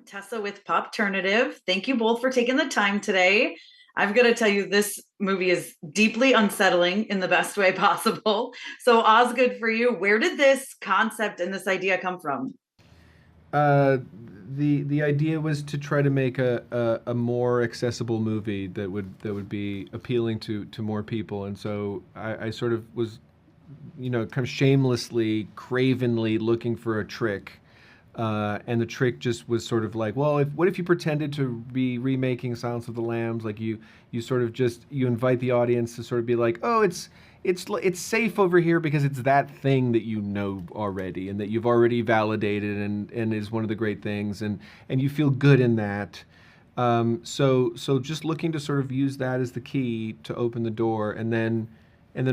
Tessa with Popternative. Thank you both for taking the time today. I've got to tell you, this movie is deeply unsettling in the best way possible. So, Osgood, for you, where did this concept and this idea come from? The idea was to try to make a more accessible movie that would be appealing to more people, and so I sort of was, kind of shamelessly, cravenly looking for a trick. And the trick just was sort of like, well, what if you pretended to be remaking Silence of the Lambs? Like you sort of just, you invite the audience to sort of be like, oh, it's safe over here because it's that thing that you know already and that you've already validated and is one of the great things, and you feel good in that. So just looking to sort of use that as the key to open the door, and then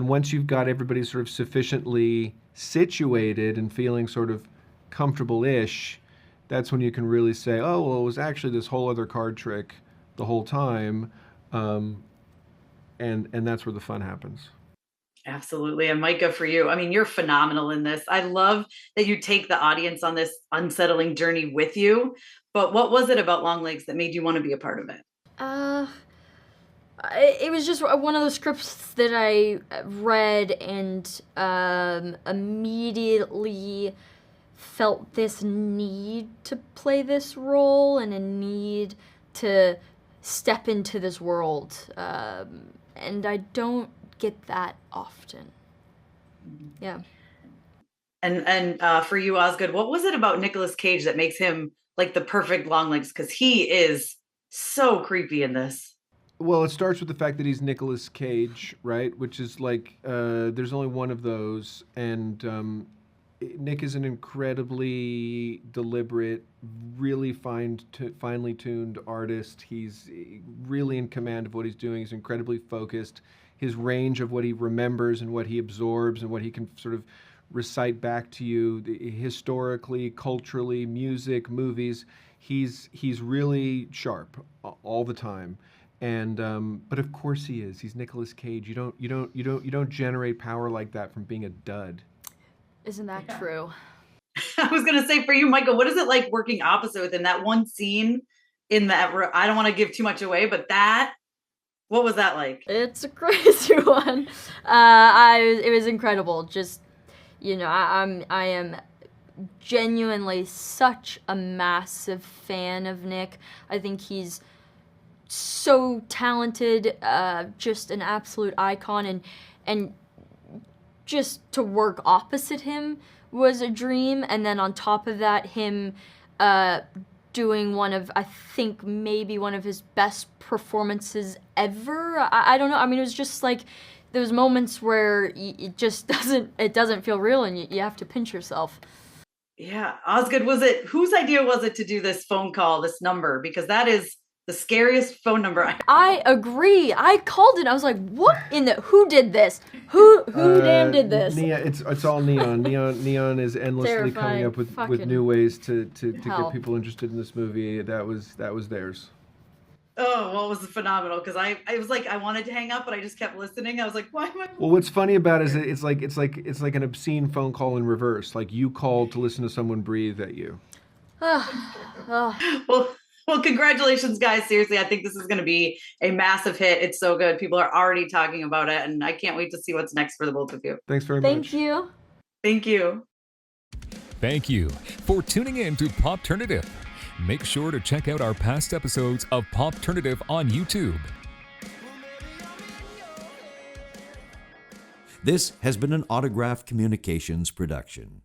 once you've got everybody sort of sufficiently situated and feeling sort of comfortable-ish, that's when you can really say, oh, well, it was actually this whole other card trick the whole time, and that's where the fun happens. Absolutely. And Maika, for you, I mean, you're phenomenal in this. I love that you take the audience on this unsettling journey with you. But what was it about Longlegs that made you want to be a part of it? It was just one of those scripts that I read and immediately felt this need to play this role and a need to step into this world. And I don't get that often. Yeah. And for you, Osgood, what was it about Nicolas Cage that makes him like the perfect Longlegs? Because he is so creepy in this. Well, it starts with the fact that he's Nicolas Cage, right? Which is like, there's only one of those, and Nick is an incredibly deliberate, really finely tuned artist. He's really in command of what he's doing. He's incredibly focused. His range of what he remembers and what he absorbs and what he can sort of recite back to you, historically, culturally, music, movies, he's really sharp all the time. And but of course he is. He's Nicolas Cage. You don't generate power like that from being a dud. Isn't that true? I was gonna say, for you, Michael, what is it like working opposite within that one scene in that? I don't want to give too much away, but what was that like? It's a crazy one. It was incredible. Just, I am genuinely such a massive fan of Nick. I think he's so talented, just an absolute icon, and just to work opposite him was a dream. And then on top of that, him doing I think maybe one of his best performances ever. I don't know. I mean, it was just like those moments where it just doesn't feel real, and you have to pinch yourself. Yeah. Osgood, whose idea was it to do this phone call, this number? Because that is the scariest phone number. I agree. I called it. I was like, "What who did this? Who damn did this?" It's all Neon. Neon is endlessly coming up with new ways to get people interested in this movie. That was theirs. Oh, well, it was phenomenal, because I was like, I wanted to hang up, but I just kept listening. I was like, why am I? Well, what's funny about it is it's like an obscene phone call in reverse. Like you called to listen to someone breathe at you. Well, congratulations, guys. Seriously, I think this is going to be a massive hit. It's so good. People are already talking about it, and I can't wait to see what's next for the both of you. Thanks very much. Thank you. Thank you. Thank you for tuning in to Popternative. Make sure to check out our past episodes of Popternative on YouTube. This has been an Autograph Communications production.